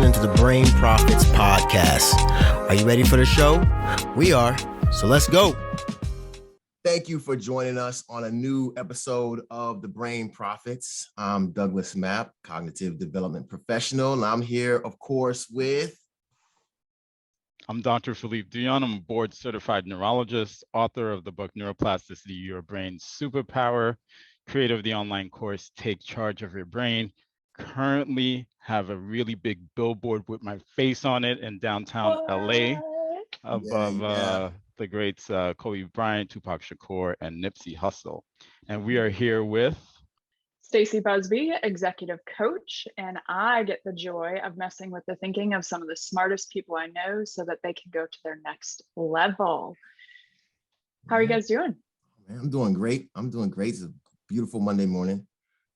listening to the Brain Profits Podcast. Are you ready for the show? We are, so let's go. Thank you for joining us on a new episode of the Brain Profits. I'm Douglas Mapp, cognitive development professional, and I'm here, of course, with... I'm Dr. Philippe Dion. I'm a board-certified neurologist, author of the book Neuroplasticity, Your Brain's Superpower, creator of the online course Take Charge of Your Brain. Currently have a really big billboard with my face on it in downtown LA above the greats Kobe Bryant, Tupac Shakur, and Nipsey Hussle. And we are here with Stacey Busby, executive coach, and I get the joy of messing with the thinking of some of the smartest people I know so that they can go to their next level. How are you guys doing? Man, I'm doing great. It's a beautiful Monday morning.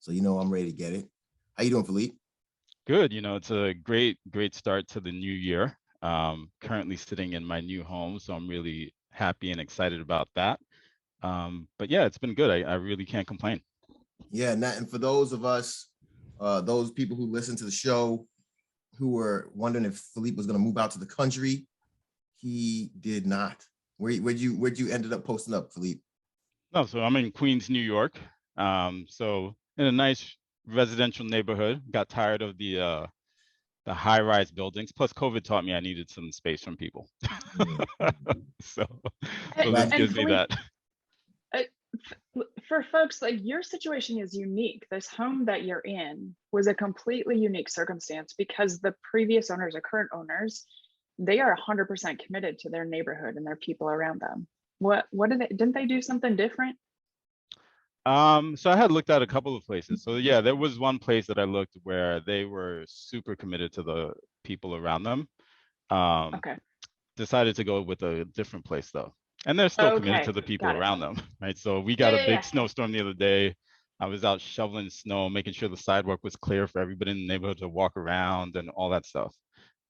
So, I'm ready to get it. How you doing, Philippe? Good. It's a great start to the new year. Currently sitting in my new home, so I'm really happy and excited about that. But yeah, it's been good. I really can't complain. Yeah, and for those of us, those people who listen to the show who were wondering if Philippe was going to move out to the country, he did not. Where'd you ended up posting up, Philippe? No, so I'm in Queens, New York. So in a nice residential neighborhood. Got tired of the high-rise buildings. Plus, COVID taught me I needed some space from people. so this gives me that. For folks, like, your situation is unique. This home that you're in was a completely unique circumstance because the previous owners or current owners, they are 100% committed to their neighborhood and their people around them. What didn't they do something different? So I had looked at a couple of places. So yeah, there was one place that I looked where they were super committed to the people around them. Okay. Decided to go with a different place though. And they're still committed to the people around them, right? So we got a big snowstorm the other day. I was out shoveling snow, making sure the sidewalk was clear for everybody in the neighborhood to walk around and all that stuff.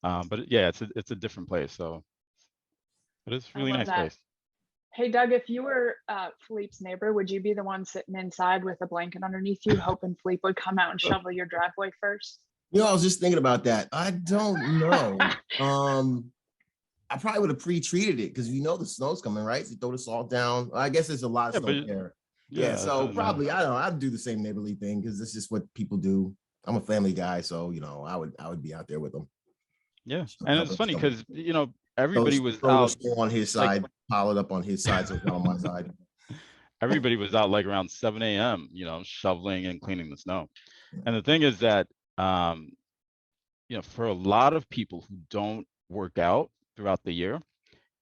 But yeah, it's a different place. So it is a really nice place. Hey, Doug, if you were Philippe's neighbor, would you be the one sitting inside with a blanket underneath you, hoping Philippe would come out and shovel your driveway first? I was just thinking about that. I don't know. I probably would have pre-treated it because the snow's coming, right? So you throw the salt down. I guess there's a lot of snow there. Yeah, so probably I don't know. I'd do the same neighborly thing because it's just what people do. I'm a family guy, so I would be out there with them. Yeah, and it's funny because everybody was out on his side, pile it up on his side, so it's not on my side. Everybody was out like around 7 a.m. Shoveling and cleaning the snow. And the thing is that for a lot of people who don't work out throughout the year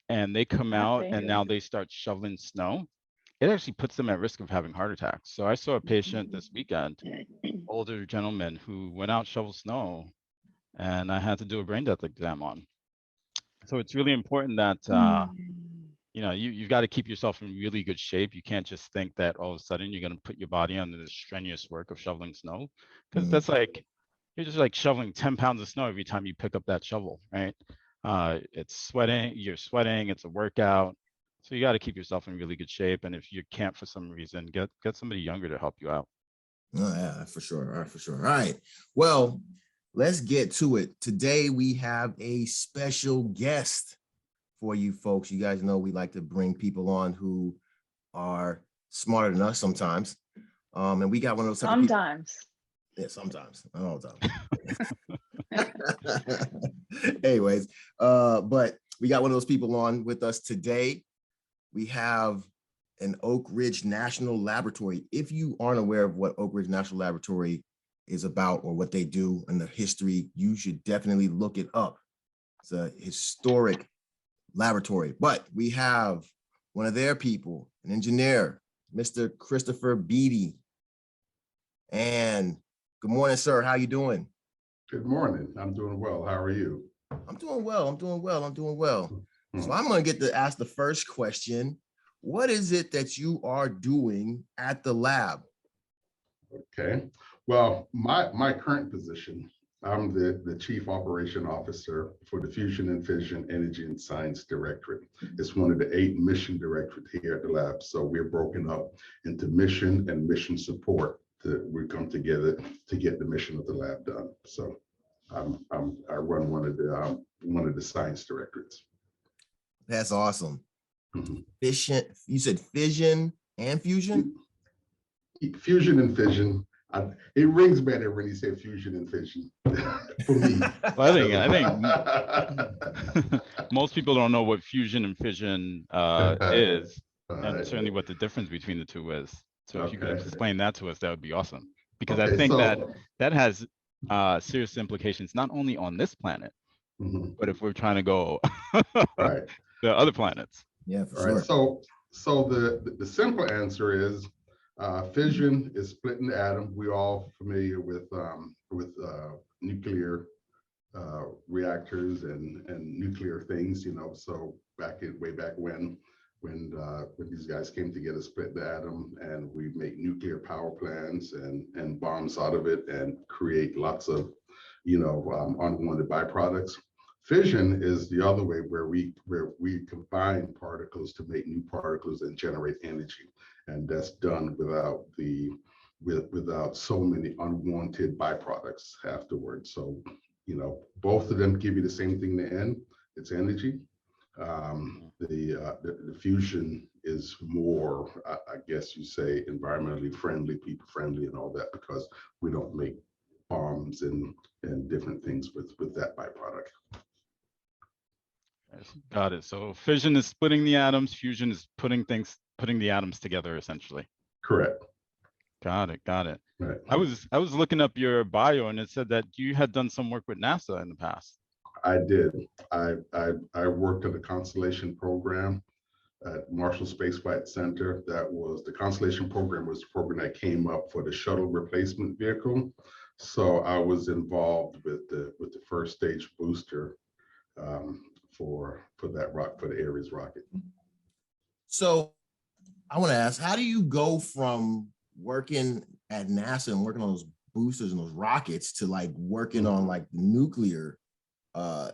and they come out and now they start shoveling snow, it actually puts them at risk of having heart attacks. So I saw a patient this weekend, older gentleman who went out shovel snow, and I had to do a brain death exam on. So it's really important that you've got to keep yourself in really good shape. You can't just think that all of a sudden you're going to put your body under the strenuous work of shoveling snow, because that's like you're just like shoveling 10 pounds of snow every time you pick up that shovel, right? It's you're sweating, it's a workout. So you got to keep yourself in really good shape. And if you can't for some reason, get somebody younger to help you out. Oh, yeah, for sure. All right, for sure. All right. Well, let's get to it. Today we have a special guest for you folks. You guys know we like to bring people on who are smarter than us sometimes. And we got one of those sometimes. Yeah, sometimes, not all the time. Anyways, but we got one of those people on with us today. We have an Oak Ridge National Laboratory. If you aren't aware of what Oak Ridge National Laboratory is about or what they do and the history, you should definitely look it up. It's a historic laboratory. But we have one of their people, an engineer, Mr. Christopher Beatty. And good morning, sir. How you doing? Good morning. I'm doing well. How are you? I'm doing well. So I'm going to get to ask the first question. What is it that you are doing at the lab? Okay. Well, my current position, I'm the Chief Operation Officer for the Fusion and Fission Energy and Science Directorate. It's one of the 8 mission directorates here at the lab. So we're broken up into mission and mission support. We come together to get the mission of the lab done. So I run one of the science directorates. That's awesome. Mhm. You said fission and fusion? Fusion and fission. It rings better when you say fusion and fission for me. Well, I think most people don't know what fusion and fission is, and certainly what the difference between the two is. So if you could explain that to us, that would be awesome. Because I think that has serious implications, not only on this planet, but if we're trying to go right the other planets. Yeah, for sure. So the simple answer is fission is splitting the atom. We're all familiar with nuclear reactors and nuclear things, you know. So way back when these guys came together, split the atom, and we make nuclear power plants and bombs out of it and create lots of, you know, unwanted byproducts. Fission is the other way, where we combine particles to make new particles and generate energy, and that's done without so many unwanted byproducts afterwards. So, you know, both of them give you the same thing in the end. It's energy. The fusion is more, I guess you say, environmentally friendly, people friendly, and all that, because we don't make bombs and different things with that byproduct. Got it. So fission is splitting the atoms, fusion is putting the atoms together, essentially. Correct. Got it. Right. I was looking up your bio, and it said that you had done some work with NASA in the past. I did. I worked at a constellation program at Marshall Space Flight Center. The constellation program was the program that came up for the shuttle replacement vehicle. So I was involved with the first stage booster for the Ares rocket. So I want to ask, how do you go from working at NASA and working on those boosters and those rockets to like working on like the nuclear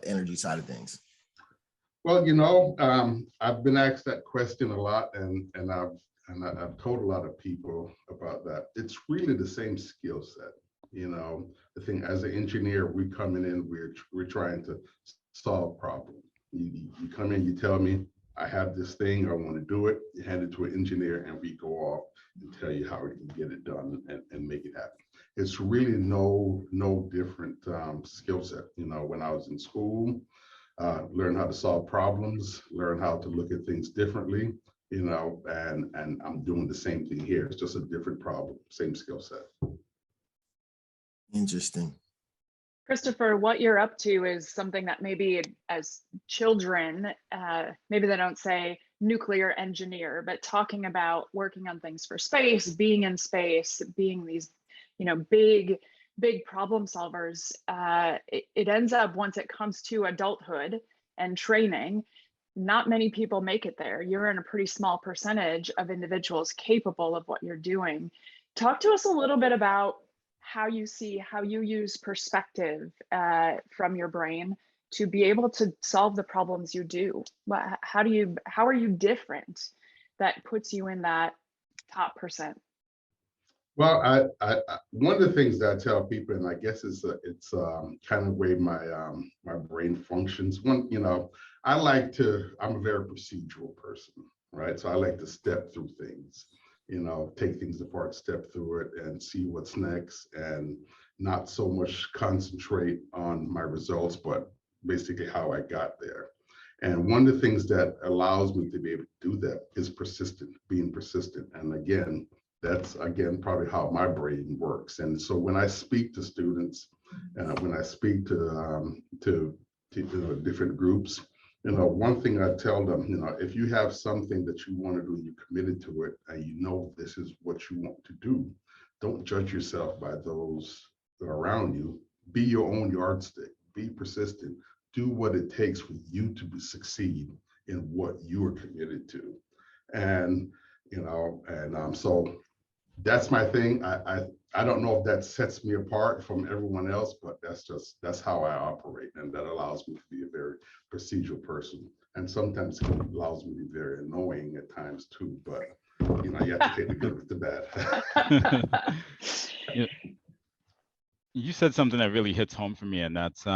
energy side of things? Well, you know, I've been asked that question a lot, and I've told a lot of people about that. It's really the same skill set. You know, the thing, as an engineer, we coming in, we're trying to solve problems. You come in, you tell me, I have this thing, I want to do it. You hand it to an engineer, and we go off and tell you how we can get it done and make it happen. It's really no different skill set. You know, when I was in school, learn how to solve problems, learn how to look at things differently, you know, and I'm doing the same thing here. It's just a different problem, same skill set. Interesting. Christopher, what you're up to is something that maybe as children, maybe they don't say nuclear engineer, but talking about working on things for space, being in space, being these, you know, big problem solvers. It ends up, once it comes to adulthood and training, not many people make it there. You're in a pretty small percentage of individuals capable of what you're doing. Talk to us a little bit about how you use perspective from your brain to be able to solve the problems you do. How are you different that puts you in that top percent? Well, one of the things that I tell people, and I guess it's kind of the way my brain functions. One, you know, I'm a very procedural person, right? So I like to step through things, you know, take things apart, step through it, and see what's next, and not so much concentrate on my results, but basically how I got there. And one of the things that allows me to be able to do that is being persistent. And again, that's probably how my brain works. And so when I speak to students, when I speak to different groups, you know, one thing I tell them, you know, if you have something that you want to do and you're committed to it, and you know this is what you want to do, don't judge yourself by those that are around you. Be your own yardstick. Be persistent. Do what it takes for you to succeed in what you are committed to. And you know, and so that's my thing. I don't know if that sets me apart from everyone else, but that's how I operate, and that allows me to be a very procedural person. And sometimes it allows me to be very annoying at times too. But you know, you have to take the good with the bad. You said something that really hits home for me, and that's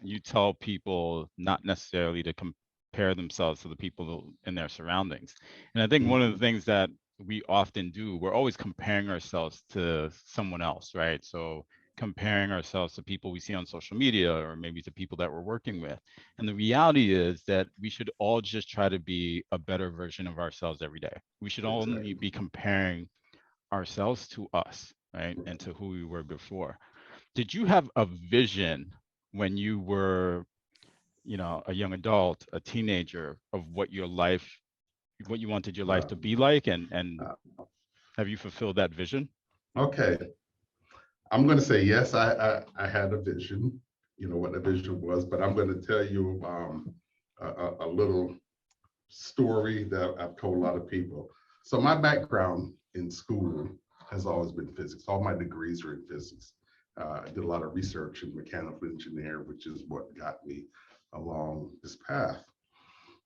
you tell people not necessarily to compare themselves to the people in their surroundings. And I think one of the things that we often do, we're always comparing ourselves to someone else, right? So comparing ourselves to people we see on social media or maybe to people that we're working with. And the reality is that we should all just try to be a better version of ourselves every day. We should only be comparing ourselves to us, right? And to who we were before. Did you have a vision when you were, a young adult, a teenager, of what your life, what you wanted your life to be like, and have you fulfilled that vision? Okay, I'm going to say yes. I had a vision. You know what the vision was, but I'm going to tell you a little story that I've told a lot of people. So my background in school has always been physics. All my degrees are in physics. I did a lot of research in mechanical engineer, which is what got me along this path.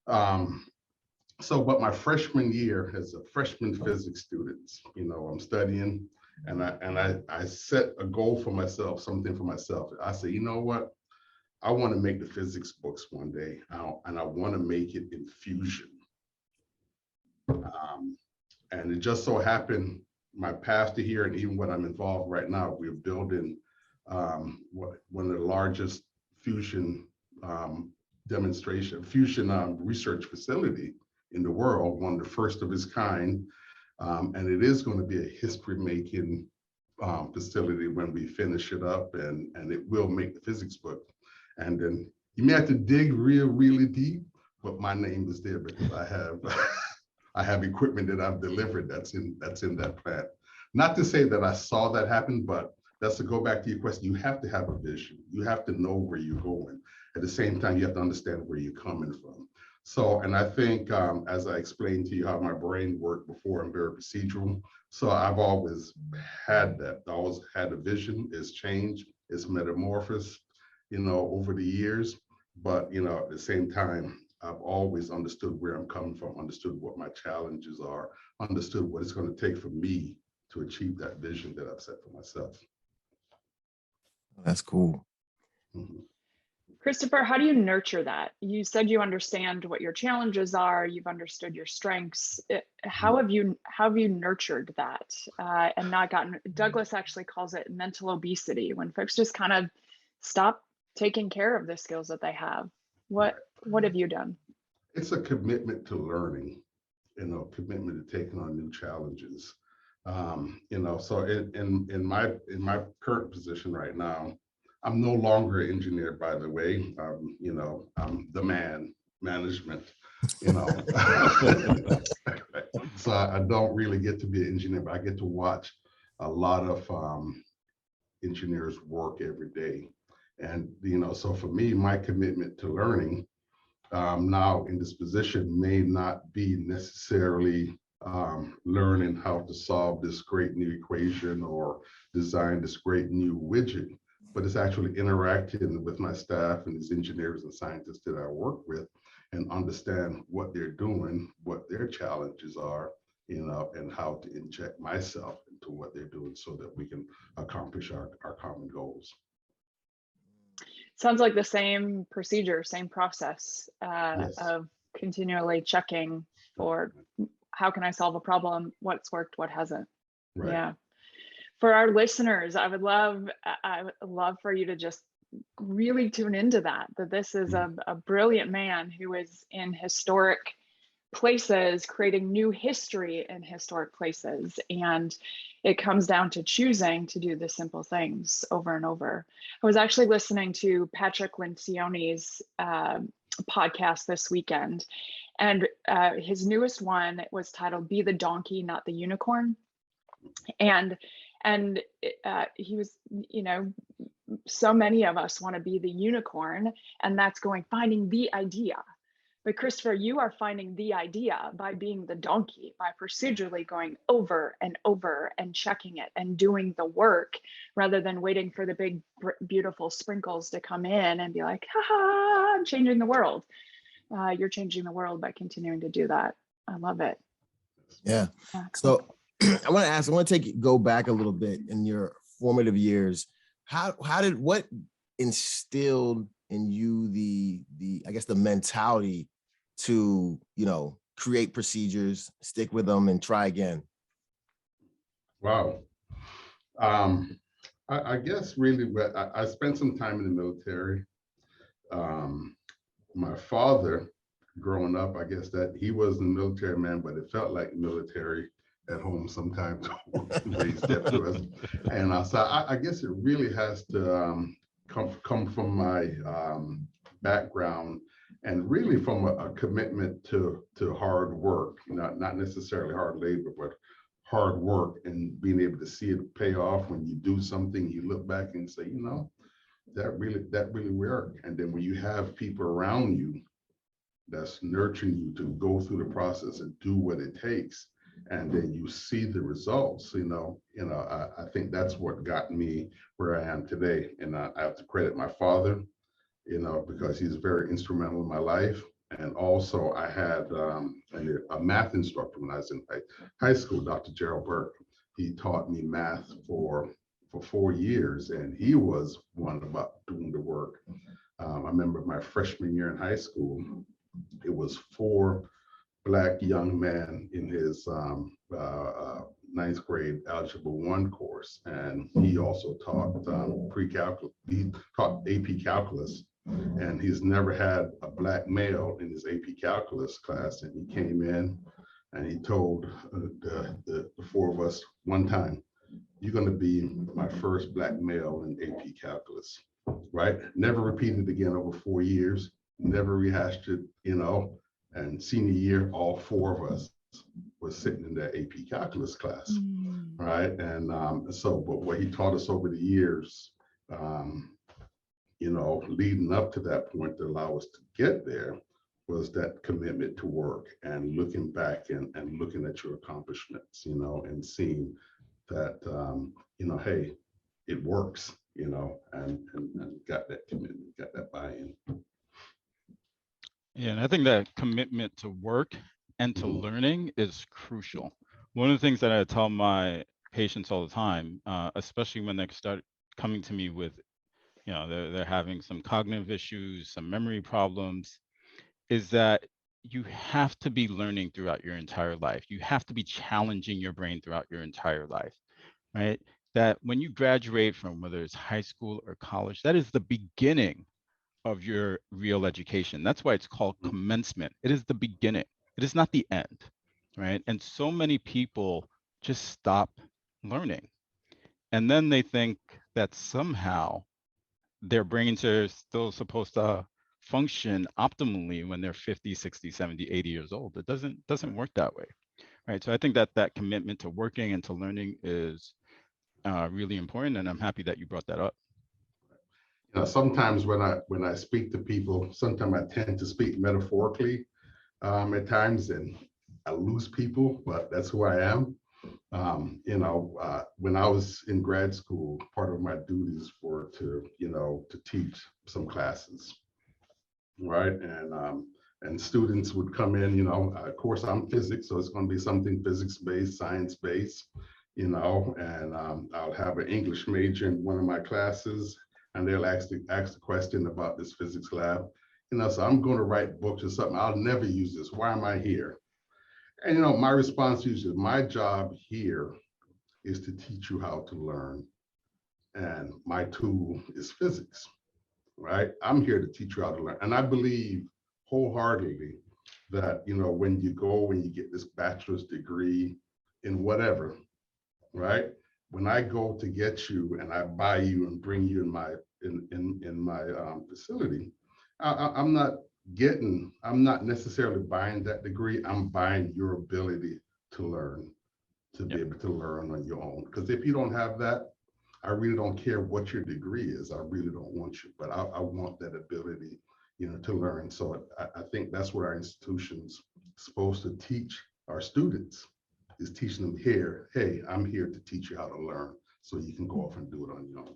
But my freshman year as a freshman physics student, I'm studying and I set a goal for myself, something for myself. I said, you know what? I want to make the physics books one day, and I want to make it in fusion. And it just so happened, my path to here and even what I'm involved right now, we're building one of the largest fusion research facility in the world, one of the first of its kind. And it is going to be a history-making facility when we finish it up, and it will make the physics book. And then you may have to dig really deep, but my name is there because I have equipment that I've delivered that's in that plant. Not to say that I saw that happen, but that's to go back to your question. You have to have a vision. You have to know where you're going. At the same time, you have to understand where you're coming from. So, and I think, as I explained to you how my brain worked before, I'm very procedural. So I've always had that. I always had a vision. It's changed. It's metamorphosed, over the years. But, at the same time, I've always understood where I'm coming from, understood what my challenges are, understood what it's going to take for me to achieve that vision that I've set for myself. That's cool. Mm-hmm. Christopher, how do you nurture that? You said you understand what your challenges are. You've understood your strengths. How have you nurtured that and not gotten? Douglas actually calls it mental obesity, when folks just kind of stop taking care of the skills that they have. What have you done? It's a commitment to learning, commitment to taking on new challenges. So in my current position right now, I'm no longer an engineer, by the way. I'm the management, So I don't really get to be an engineer, but I get to watch a lot of engineers work every day. And, so for me, my commitment to learning now in this position may not be necessarily learning how to solve this great new equation or design this great new widget, but it's actually interacting with my staff and these engineers and scientists that I work with and understand what they're doing, what their challenges are, and how to inject myself into what they're doing so that we can accomplish our common goals. Sounds like the same procedure, same process Yes. of continually checking for how can I solve a problem, what's worked, what hasn't. Right. Yeah. For our listeners, I would love for you to just really tune into that this is a brilliant man who is in historic places, creating new history in historic places. And it comes down to choosing to do the simple things over and over. I was actually listening to Patrick Lencioni's podcast this weekend, and his newest one was titled "Be the Donkey, Not the Unicorn." And he was, so many of us want to be the unicorn, and that's finding the idea. But Christopher, you are finding the idea by being the donkey, by procedurally going over and over and checking it and doing the work, rather than waiting for the big, beautiful sprinkles to come in and be like, ha, I'm changing the world. You're changing the world by continuing to do that. I love it. Yeah. Cool. So I want to go back a little bit in your formative years. what instilled in you the I guess the mentality to, you know, create procedures, stick with them, and try again? Wow. I guess really, I spent some time in the military. My father, growing up, I guess that he was a military man, but it felt like military at home sometimes when he stepped to us. And so I guess it really has to come from my background, and really from a commitment to hard work, not necessarily hard labor, but hard work, and being able to see it pay off. When you do something, you look back and say, you know, that really worked. And then when you have people around you that's nurturing you to go through the process and do what it takes, and then you see the results, I think that's what got me where I am today. And I have to credit my father, because he's very instrumental in my life. And also I had a math instructor when I was in high school, Dr. Gerald Burke. He taught me math for 4 years, and he was one about doing the work. I remember my freshman year in high school, it was 4 Black young men in his 9th grade Algebra 1 course. And he also taught pre-calculus, he taught AP Calculus. And he's never had a Black male in his AP Calculus class. And he came in and he told the 4 of us one time, "You're going to be my first Black male in AP Calculus," right? Never repeated again over 4 years, never rehashed it, and senior year, all 4 of us was sitting in that AP Calculus class, right? And but what he taught us over the years, leading up to that point to allow us to get there, was that commitment to work, and looking back and looking at your accomplishments, and seeing that, hey, it works, and got that commitment, got that buy-in. Yeah, and I think that commitment to work and to learning is crucial. One of the things that I tell my patients all the time, especially when they start coming to me with, they're having some cognitive issues, some memory problems, is that you have to be learning throughout your entire life. You have to be challenging your brain throughout your entire life, right? That when you graduate from whether it's high school or college, that is the beginning of your real education. That's why it's called commencement. It is the beginning. It is not the end, right? And so many people just stop learning. And then they think that somehow their brains are still supposed to function optimally when they're 50, 60, 70, 80 years old. It doesn't work that way, right? So I think that commitment to working and to learning is really important, and I'm happy that you brought that up. Sometimes when I speak to people, sometimes I tend to speak metaphorically at times, and I lose people, but that's who I am. When I was in grad school, part of my duties were to teach some classes, right? And students would come in, of course I'm physics, so it's going to be something physics-based, science-based, and I'll have an English major in one of my classes, and they'll ask the question about this physics lab. So I'm going to write books or something. I'll never use this. Why am I here? And my response usually is, my job here is to teach you how to learn. And my tool is physics, right? I'm here to teach you how to learn. And I believe wholeheartedly that, when you get this bachelor's degree in whatever, right? When I go to get you and I buy you and bring you in my facility, I'm not necessarily buying that degree. I'm buying your ability to learn, to be able to learn on your own. Because if you don't have that, I really don't care what your degree is. I really don't want you, but I want that ability, to learn. So I think that's what our institution's supposed to teach our students, is teaching them here, hey, I'm here to teach you how to learn so you can go off and do it on your own.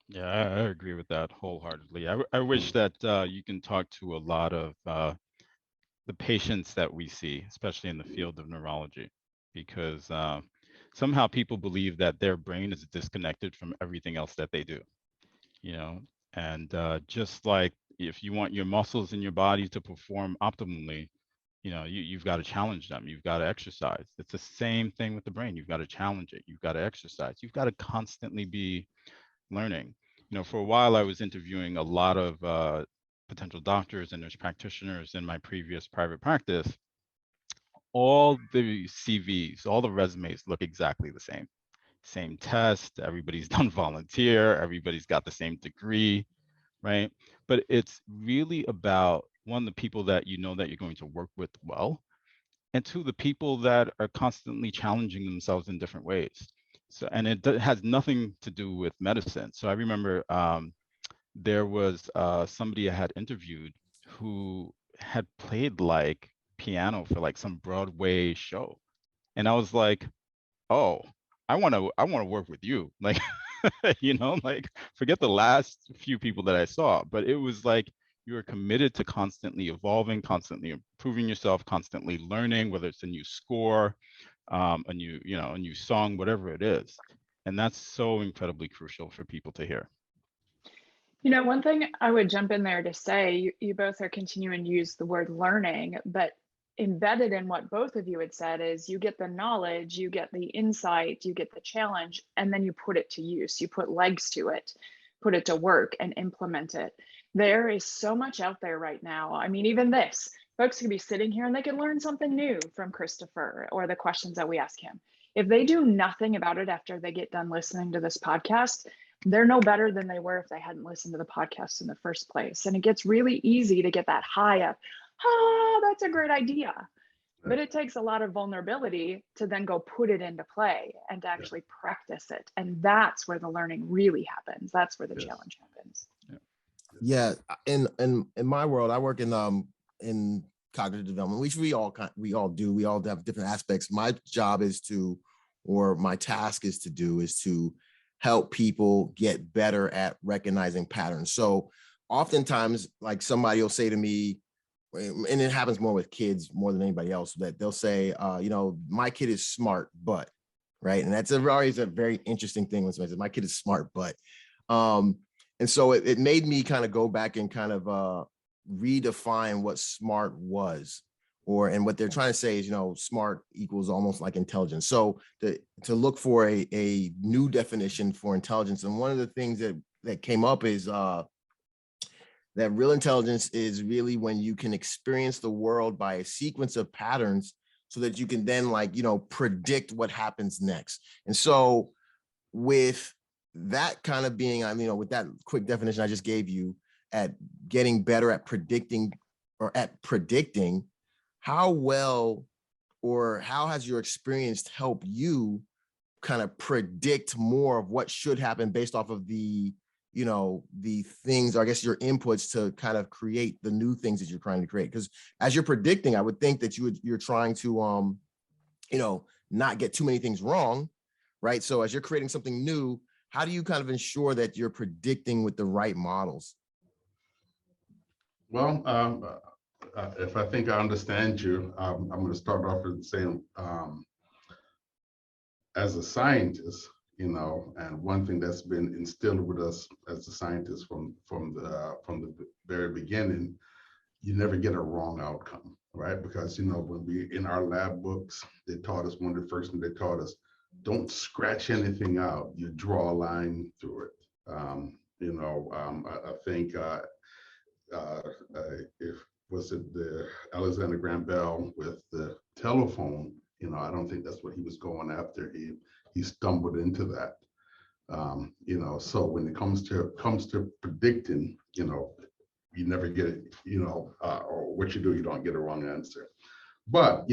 Yeah, I agree with that wholeheartedly. I wish that you can talk to a lot of the patients that we see, especially in the field of neurology, because somehow people believe that their brain is disconnected from everything else that they do, and just like if you want your muscles in your body to perform optimally, you've got to challenge them. You've got to exercise. It's the same thing with the brain. You've got to challenge it. You've got to exercise. You've got to constantly be learning. For a while, I was interviewing a lot of potential doctors and nurse practitioners in my previous private practice. All the CVs, all the resumes look exactly the same. Same test, everybody's done volunteer, everybody's got the same degree, right? But it's really about, one, the people that that you're going to work with well, and two, the people that are constantly challenging themselves in different ways. So, and it has nothing to do with medicine. So I remember there was somebody I had interviewed who had played like piano for like some Broadway show. And I was like, oh, I want to work with you. Like, like forget the last few people that I saw, but it was like you are committed to constantly evolving, constantly improving yourself, constantly learning, whether it's a new score, a new song, whatever it is. And that's so incredibly crucial for people to hear. One thing I would jump in there to say, you both are continuing to use the word learning, but embedded in what both of you had said is you get the knowledge, you get the insight, you get the challenge, and then you put it to use. You put legs to it, put it to work and implement it. There is so much out there right now. I mean, even this, folks could be sitting here and they could learn something new from Christopher or the questions that we ask him. If they do nothing about it after they get done listening to this podcast, they're no better than they were if they hadn't listened to the podcast in the first place. And it gets really easy to get that high up. That's a great idea. But it takes a lot of vulnerability to then go put it into play and to actually practice it. And that's where the learning really happens. That's where the challenge happens. Yeah. In my world, I work in cognitive development, which we all do. We all have different aspects. My job is my task is to help people get better at recognizing patterns. So oftentimes, like somebody will say to me, and it happens more with kids more than anybody else, that they'll say, my kid is smart, but, right? And that's always a very interesting thing when somebody says, my kid is smart, but. And so it made me kind of go back and kind of redefine what smart was, and what they're trying to say is, smart equals almost like intelligence. So to look for a new definition for intelligence. And one of the things that came up is that real intelligence is really when you can experience the world by a sequence of patterns so that you can then predict what happens next. And so with that kind of being, with that quick definition I just gave you, at getting better at predicting, how well or how has your experience helped you kind of predict more of what should happen based off of the things, or I guess your inputs to kind of create the new things that you're trying to create? Because as you're predicting, I would think that you're trying to, not get too many things wrong, right? So as you're creating something new, how do you kind of ensure that you're predicting with the right models? Well, if I think I understand you, I'm going to start off with saying, as a scientist, and one thing that's been instilled with us as a scientist from the very beginning, you never get a wrong outcome, right? Because when we in our lab books, they taught us, one of the first things they taught us, don't scratch anything out. You draw a line through it. I think if was it the Alexander Graham Bell with the telephone, I don't think that's what he was going after. He stumbled into that. So when it comes to predicting, you never get it, or what you do, you don't get a wrong answer. But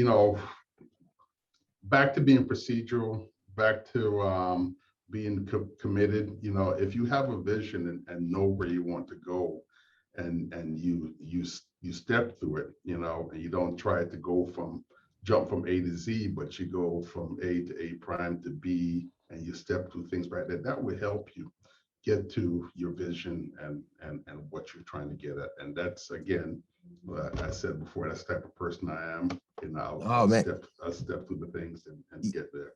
back to being procedural, back to being committed. If you have a vision and know where you want to go, and you step through it, and you don't try to jump from A to Z, but you go from A to A prime to B, and you step through things right there. That will help you get to your vision and what you're trying to get at. And that's, again, I said before, that's the type of person I am. I'll step through the things and get there.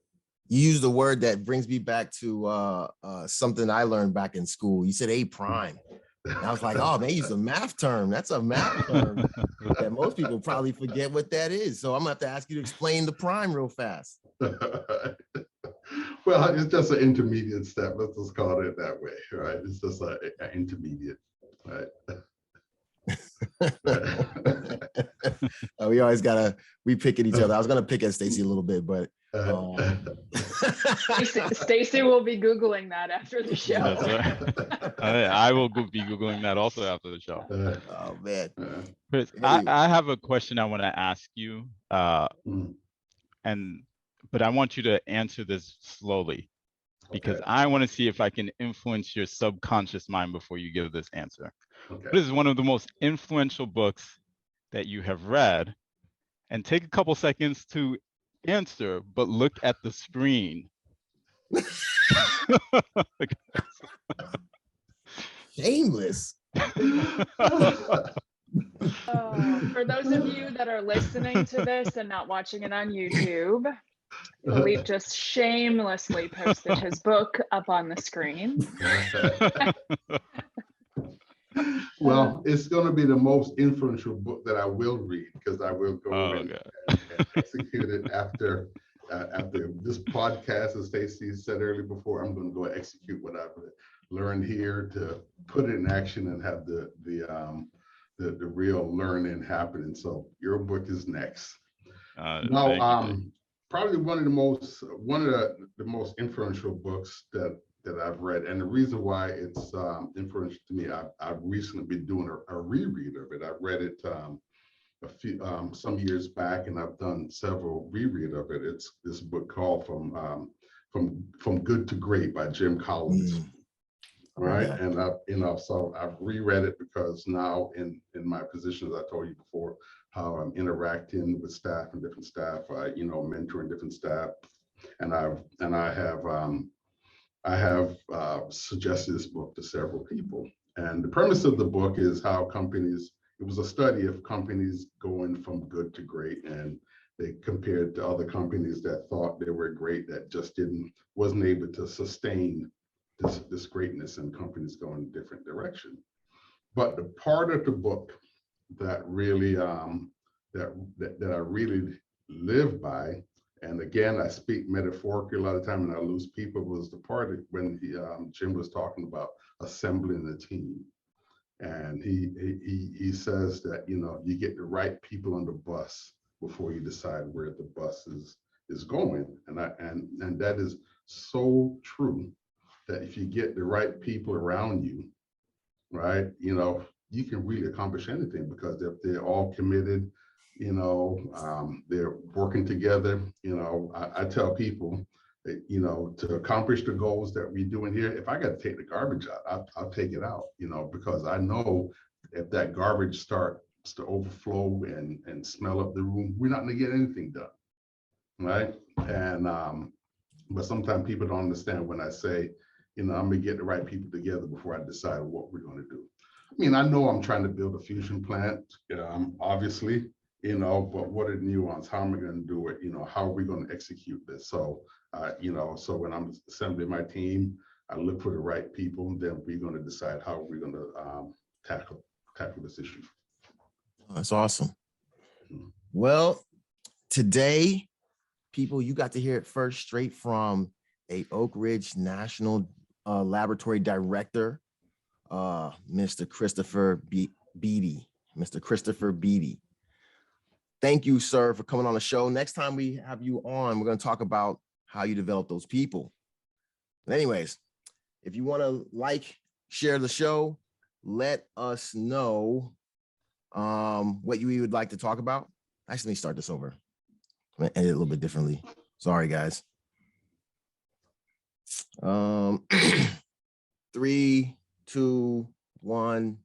You used a word that brings me back to something I learned back in school. You said A prime. And I was like, oh man, you used a math term. That's a math term that most people probably forget what that is. So I'm gonna have to ask you to explain the prime real fast. Well, it's just an intermediate step. Let's just call it that way, right? It's just an intermediate, right? We always we pick at each other. I was gonna pick at Stacy a little bit, but Stacy will be Googling that after the show. That's right. I will be Googling that also after the show. Oh man. Chris, I have a question I want to ask you. But I want you to answer this slowly, because I want to see if I can influence your subconscious mind before you give this answer. This is one of the most influential books that you have read, and take a couple seconds to answer, but look at the screen. Shameless. For those of you that are listening to this and not watching it on YouTube, Philippe just shamelessly posted his book up on the screen. Well, it's going to be the most influential book that I will read, because I will go and execute it after this podcast. As Stacey said earlier before, I'm going to go execute what I've learned here to put it in action and have the real learning happening. So your book is next. Probably one of the most influential books that I've read, and the reason why it's influential to me, I've recently been doing a reread of it. I read it some years back, and I've done several reread of it. It's this book called From Good to Great by Jim Collins. Right, and so I've reread it because now in my position, as I told you before, how I'm interacting with staff and different staff, mentoring different staff, and I have suggested this book to several people. And the premise of the book is how companies, it was a study of companies going from good to great, and they compared to other companies that thought they were great that just wasn't able to sustain this greatness, and companies going in a different direction. But the part of the book that really that I really live by, and again, I speak metaphorically a lot of time and I lose people, was the part when Jim was talking about assembling a team. And he says that, you get the right people on the bus before you decide where the bus is going. And that is so true, that if you get the right people around you, right, you can really accomplish anything, because if they're all committed, they're working together. I tell people that, to accomplish the goals that we're doing here, if I got to take the garbage out, I'll take it out, because I know if that garbage starts to overflow and smell up the room, we're not going to get anything done, right? And but sometimes people don't understand when I say, I'm going to get the right people together before I decide what we're going to do. I mean, I know I'm trying to build a fusion plant, obviously, but what are the nuances? How am I going to do it? How are we going to execute this? So, so when I'm assembling my team, I look for the right people, and then we're going to decide how we're going to tackle this issue. That's awesome. Well, today, people, you got to hear it first, straight from a Oak Ridge National Laboratory Director, Mr. Christopher Beatty. Mr. Christopher Beatty. Thank you, sir, for coming on the show. Next time we have you on, we're going to talk about how you develop those people. But anyways, if you want to share the show, let us know what you would like to talk about. Actually, let me start this over. I'm going to end it a little bit differently. Sorry, guys. 3, 2, 1.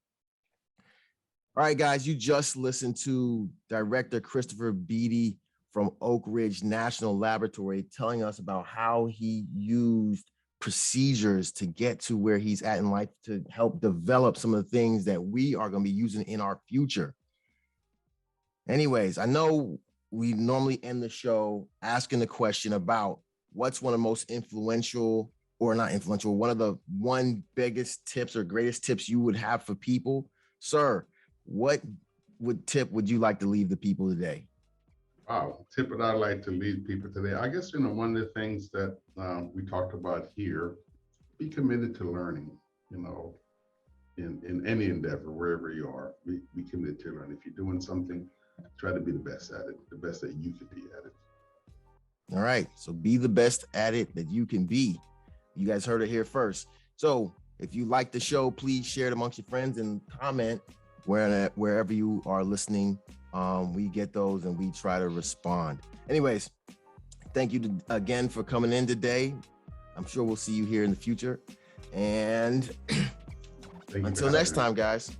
All right, guys, you just listened to Director Christopher Beatty from Oak Ridge National Laboratory telling us about how he used procedures to get to where he's at in life to help develop some of the things that we are going to be using in our future. Anyways, I know we normally end the show asking the question about what's one of the most influential, or not influential, one biggest tips or greatest tips you would have for people? Sir, what tip would you like to leave the people today? Wow, tip that I'd like to leave people today. I guess, one of the things that we talked about here, be committed to learning, in any endeavor, wherever you are, be committed to learning. If you're doing something, try to be the best at it, the best that you could be at it. All right, so be the best at it that you can be. You guys heard it here first. So if you like the show, please share it amongst your friends and comment wherever you are listening. We get those and we try to respond. Anyways, thank you again for coming in today. I'm sure we'll see you here in the future. And until next time, guys.